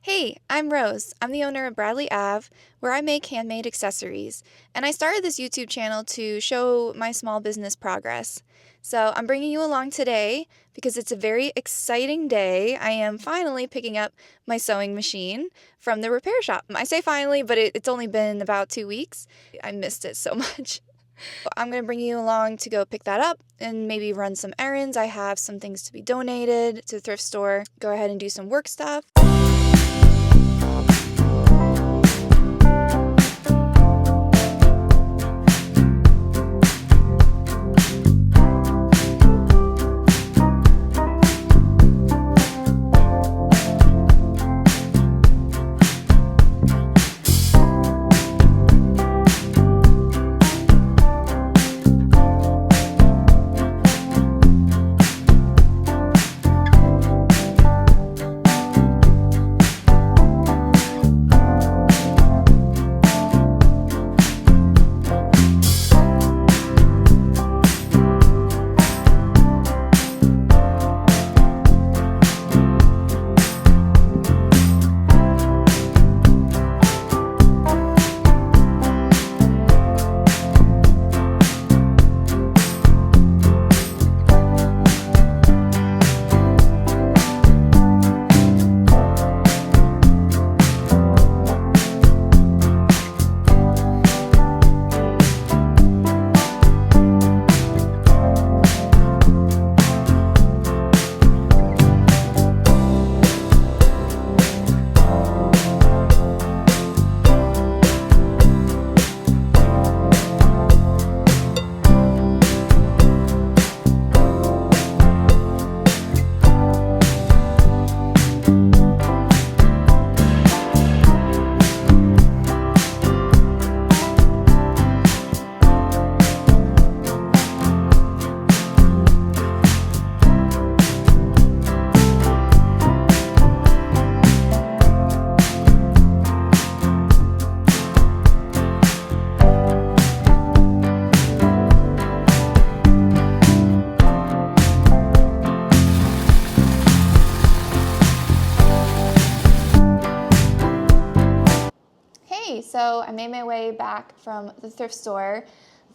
Hey, I'm Rose. I'm the owner of Bradley Ave, where I make handmade accessories, and I started this YouTube channel to show my small business progress. So I'm bringing you along today because it's a very exciting day. I am finally picking up my sewing machine from the repair shop. I say finally, but it's only been about 2 weeks. I missed it so much. I'm going to bring you along to go pick that up and maybe run some errands. I have some things to be donated to the thrift store. Go ahead and do some work stuff. So I made my way back from the thrift store.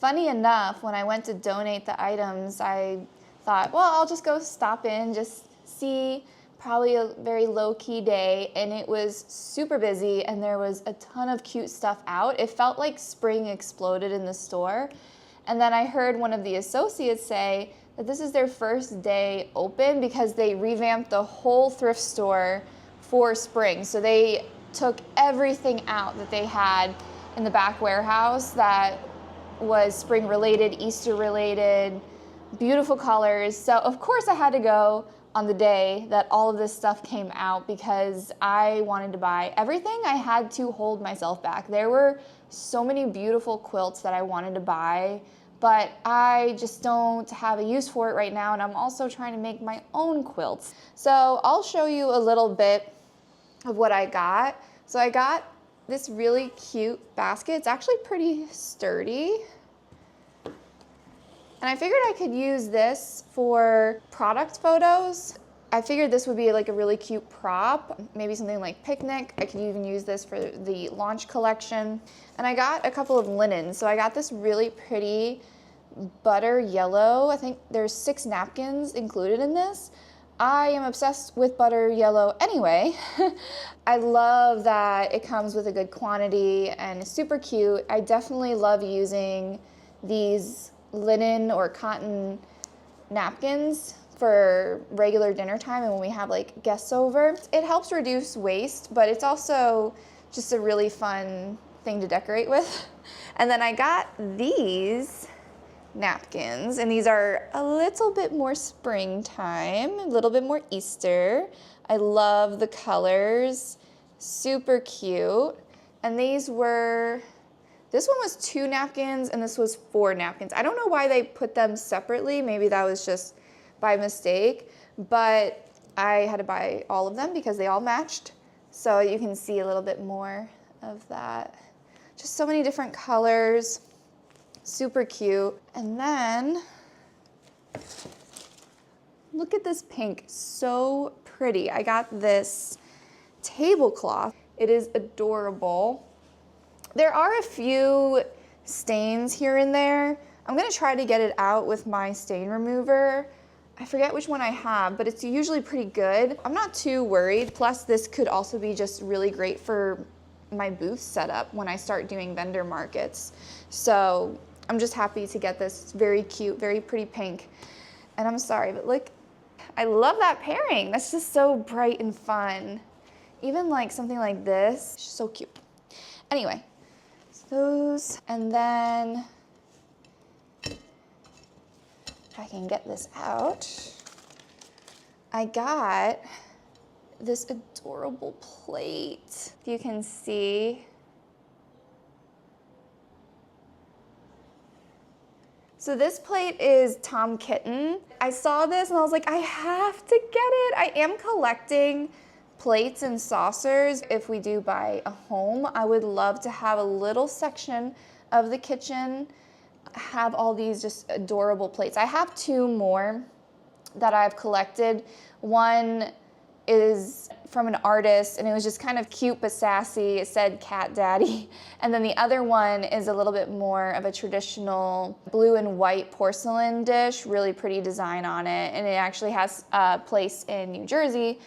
Funny enough, when I went to donate the items, I thought, well, I'll just go stop in, just see, probably a very low-key day, and it was super busy, and there was a ton of cute stuff out. It felt like spring exploded in the store. And then I heard one of the associates say that this is their first day open because they revamped the whole thrift store for spring. So they took everything out that they had in the back warehouse that was spring related, Easter related, beautiful colors. So of course I had to go on the day that all of this stuff came out because I wanted to buy everything. I had to hold myself back. There were so many beautiful quilts that I wanted to buy, but I just don't have a use for it right now, and I'm also trying to make my own quilts. So I'll show you a little bit of what I got. So I got this really cute basket. It's actually pretty sturdy. And I figured I could use this for product photos. I figured this would be like a really cute prop, maybe something like picnic. I could even use this for the launch collection. And I got a couple of linens. So I got this really pretty butter yellow. I think there's 6 napkins included in this. I am obsessed with butter yellow anyway. I love that it comes with a good quantity and it's super cute. I definitely love using these linen or cotton napkins for regular dinner time and when we have like guests over. It helps reduce waste, but it's also just a really fun thing to decorate with. And then I got these napkins, and these are a little bit more springtime, a little bit more Easter. I love the colors, super cute. And this one was 2 napkins and this was 4 napkins. I don't know why they put them separately. Maybe that was just by mistake, but I had to buy all of them because they all matched. So you can see a little bit more of that. Just so many different colors. Super cute. And then look at this pink, so pretty. I got this tablecloth. It is adorable. There are a few stains here and there. I'm gonna try to get it out with my stain remover. I forget which one I have, but it's usually pretty good. I'm not too worried. Plus, this could also be just really great for my booth setup when I start doing vendor markets. So I'm just happy to get this. It's very cute, very pretty pink. And I'm sorry, but look, I love that pairing. That's just so bright and fun. Even like something like this, so cute. Anyway, those, and then if I can get this out, I got this adorable plate. You can see. So this plate is Tom Kitten. I saw this and I was like, I have to get it. I am collecting plates and saucers. If we do buy a home, I would love to have a little section of the kitchen have all these just adorable plates. I have two more that I've collected. One is from an artist and it was just kind of cute but sassy. It said Cat Daddy. And then the other one is a little bit more of a traditional blue and white porcelain dish, really pretty design on it. And it actually has a place in New Jersey.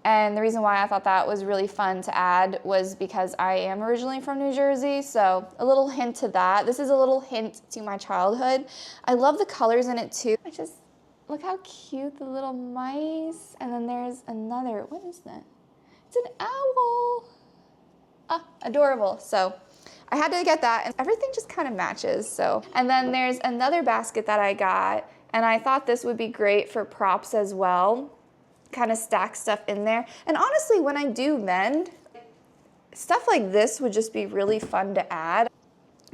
And the reason why I thought that was really fun to add was because I am originally from New Jersey, so a little hint to that. This is a little hint to my childhood. I love the colors in it too. Look how cute the little mice. And then there's another, what is that? It's an owl. Ah, adorable. So I had to get that and everything just kind of matches, so. And then there's another basket that I got and I thought this would be great for props as well. Kind of stack stuff in there. And honestly, when I do vend, stuff like this would just be really fun to add.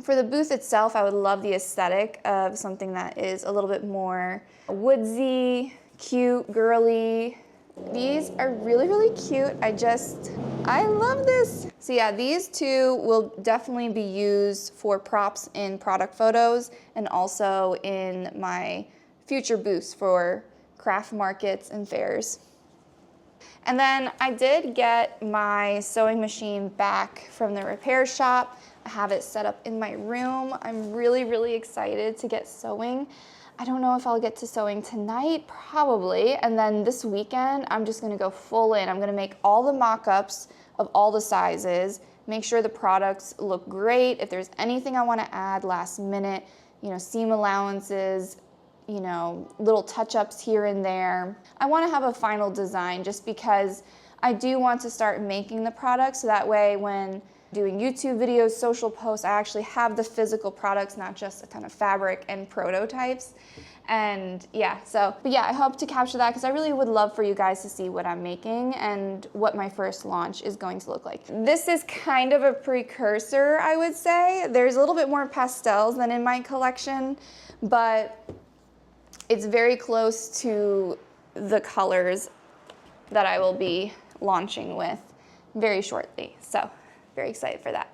For the booth itself, I would love the aesthetic of something that is a little bit more woodsy, cute, girly. These are really, really cute. I love this. So yeah, these two will definitely be used for props in product photos and also in my future booths for craft markets and fairs. And then I did get my sewing machine back from the repair shop. I have it set up in my room. I'm really, really excited to get sewing. I don't know if I'll get to sewing tonight, probably. And then this weekend, I'm just gonna go full in. I'm gonna make all the mock-ups of all the sizes, make sure the products look great. If there's anything I wanna add last minute, seam allowances, little touch-ups here and there. I want to have a final design just because I do want to start making the product so that way when doing YouTube videos, social posts, I actually have the physical products, not just a ton of fabric and prototypes. And yeah, but yeah, I hope to capture that because I really would love for you guys to see what I'm making and what my first launch is going to look like. This is kind of a precursor, I would say. There's a little bit more pastels than in my collection, but it's very close to the colors that I will be launching with very shortly. So, very excited for that.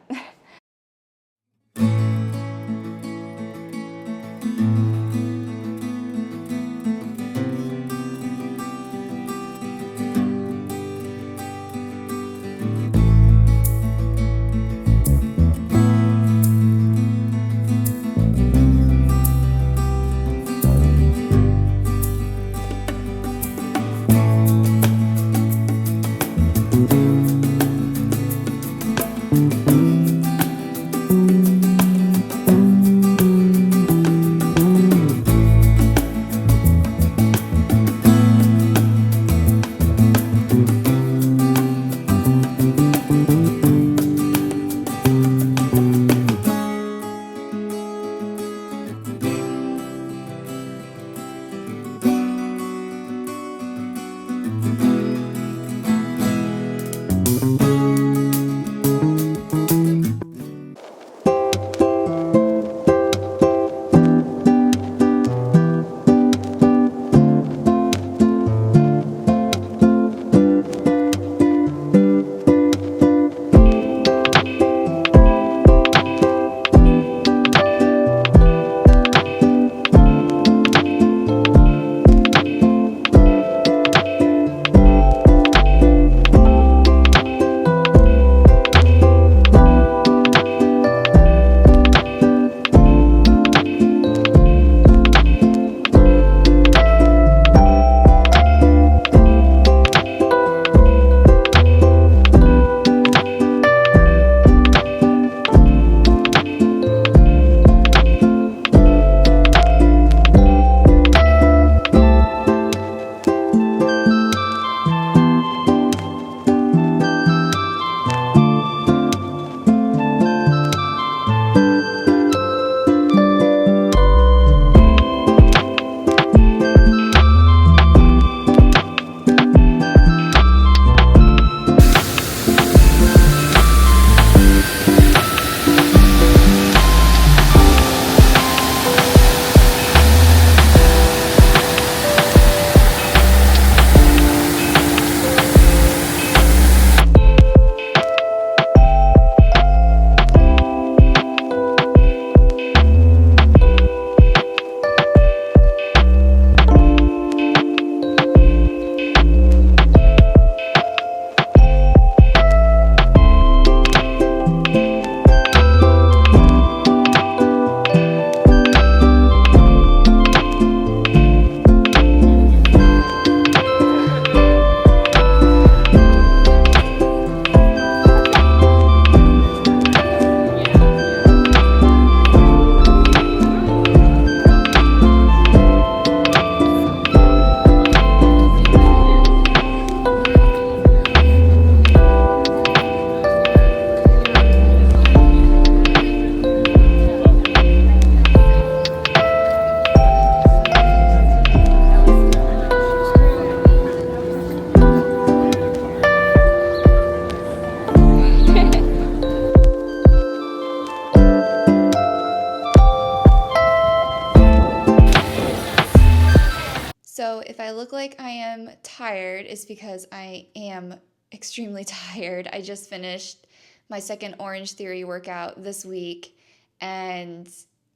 I look like I am tired, it's because I am extremely tired. I just finished my second Orange Theory workout this week, and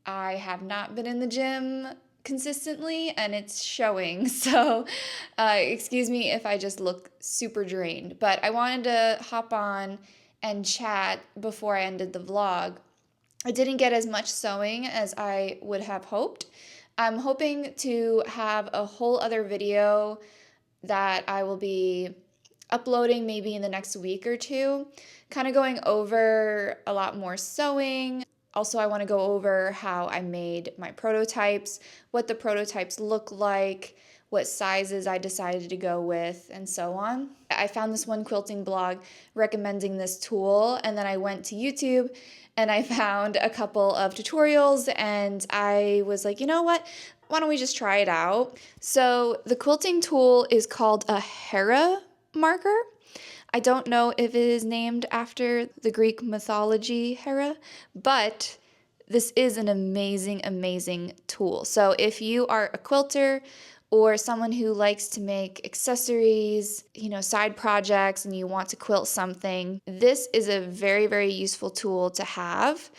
I have not been in the gym consistently, and it's showing. So, excuse me if I just look super drained. But I wanted to hop on and chat before I ended the vlog. I didn't get as much sewing as I would have hoped. I'm hoping to have a whole other video that I will be uploading maybe in the next week or two, kind of going over a lot more sewing. Also, I want to go over how I made my prototypes, what the prototypes look like, what sizes I decided to go with, and so on. I found this one quilting blog recommending this tool, and then I went to YouTube and I found a couple of tutorials, and I was like, you know what? Why don't we just try it out? So the quilting tool is called a Hera marker. I don't know if it is named after the Greek mythology Hera, but this is an amazing, amazing tool. So if you are a quilter or someone who likes to make accessories, side projects, and you want to quilt something, this is a very, very useful tool to have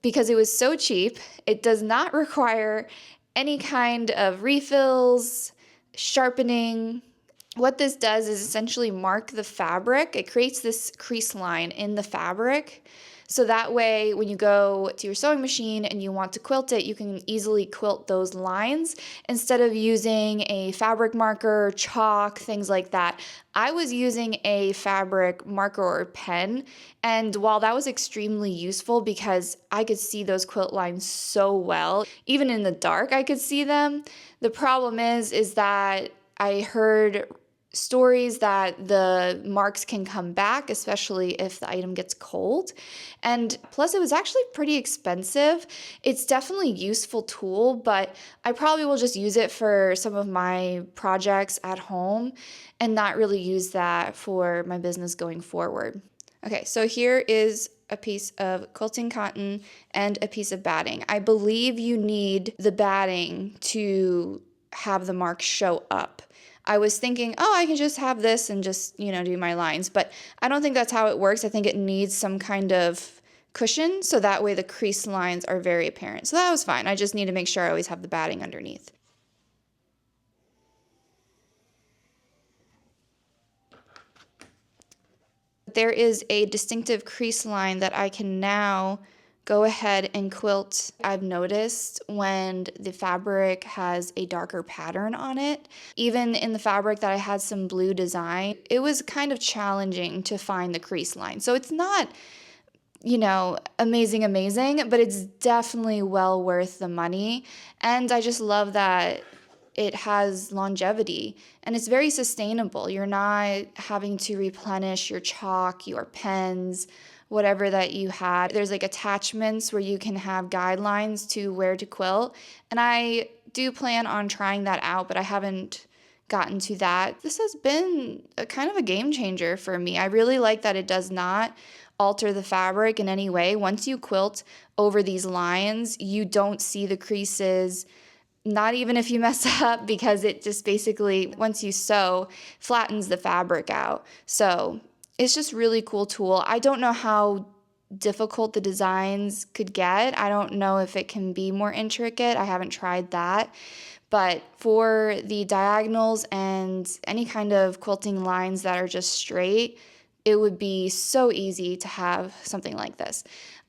because it was so cheap. It does not require any kind of refills, sharpening. What this does is essentially mark the fabric. It creates this crease line in the fabric. So that way, when you go to your sewing machine and you want to quilt it, you can easily quilt those lines instead of using a fabric marker, chalk, things like that. I was using a fabric marker or pen, and while that was extremely useful because I could see those quilt lines so well, even in the dark I could see them, the problem is that I heard stories that the marks can come back, especially if the item gets cold. And plus, it was actually pretty expensive. It's definitely a useful tool, but I probably will just use it for some of my projects at home and not really use that for my business going forward. Okay, so here is a piece of quilting cotton and a piece of batting. I believe you need the batting to have the marks show up. I was thinking, oh, I can just have this and just, do my lines. But I don't think that's how it works. I think it needs some kind of cushion so that way the crease lines are very apparent. So that was fine. I just need to make sure I always have the batting underneath. There is a distinctive crease line that I can now go ahead and quilt. I've noticed when the fabric has a darker pattern on it, even in the fabric that I had some blue design, it was kind of challenging to find the crease line. So it's not, amazing, but it's definitely well worth the money. And I just love that it has longevity and it's very sustainable. You're not having to replenish your chalk, your pens, whatever that you had. There's like attachments where you can have guidelines to where to quilt. And I do plan on trying that out, but I haven't gotten to that. This has been a kind of a game changer for me. I really like that it does not alter the fabric in any way. Once you quilt over these lines, you don't see the creases, not even if you mess up, because it just basically, once you sew, flattens the fabric out. So it's just really cool tool. I don't know how difficult the designs could get. I don't know if it can be more intricate. I haven't tried that. But for the diagonals and any kind of quilting lines that are just straight, it would be so easy to have something like this.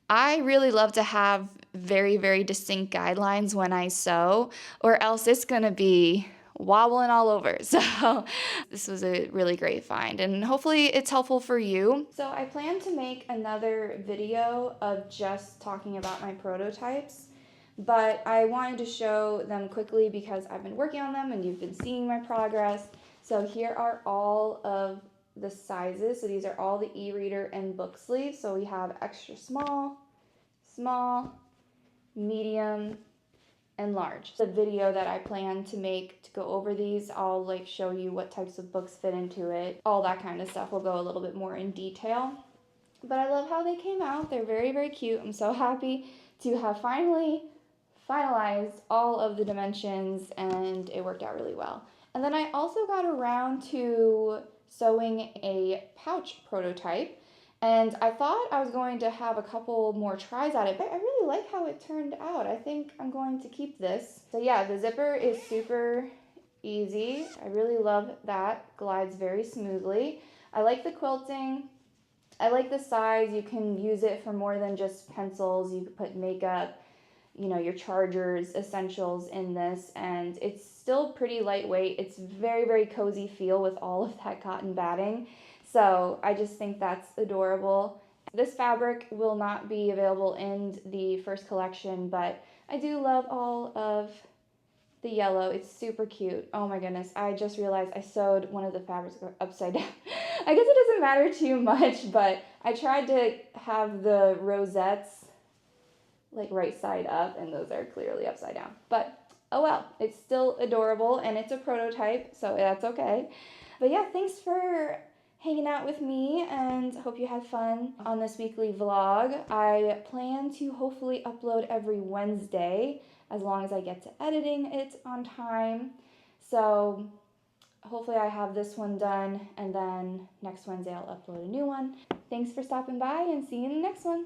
I really love to have very, very distinct guidelines when I sew, or else it's going to be wobbling all over. So this was a really great find, and hopefully it's helpful for you. So I plan to make another video of just talking about my prototypes, but I wanted to show them quickly because I've been working on them and you've been seeing my progress. So here are all of the sizes. So these are all the e-reader and book sleeves. So we have extra small, small, medium, and large. The video that I plan to make to go over these, I'll show you what types of books fit into it. All that kind of stuff will go a little bit more in detail. But I love how they came out. They're very, very cute. I'm so happy to have finally finalized all of the dimensions, and it worked out really well. And then I also got around to sewing a pouch prototype. And I thought I was going to have a couple more tries at it, but I really like how it turned out. I think I'm going to keep this. So yeah, the zipper is super easy. I really love that. Glides very smoothly. I like the quilting. I like the size. You can use it for more than just pencils. You could put makeup, you know, your chargers, essentials in this, and it's still pretty lightweight. It's very, very cozy feel with all of that cotton batting. So I just think that's adorable. This fabric will not be available in the first collection, but I do love all of the yellow. It's super cute. Oh my goodness, I just realized I sewed one of the fabrics upside down. I guess it doesn't matter too much, but I tried to have the rosettes like right side up, and those are clearly upside down. But oh well, it's still adorable, and it's a prototype, so that's okay. But yeah, thanks for hanging out with me, and hope you had fun on this weekly vlog. I plan to hopefully upload every Wednesday as long as I get to editing it on time. So hopefully I have this one done, and then next Wednesday I'll upload a new one. Thanks for stopping by, and see you in the next one.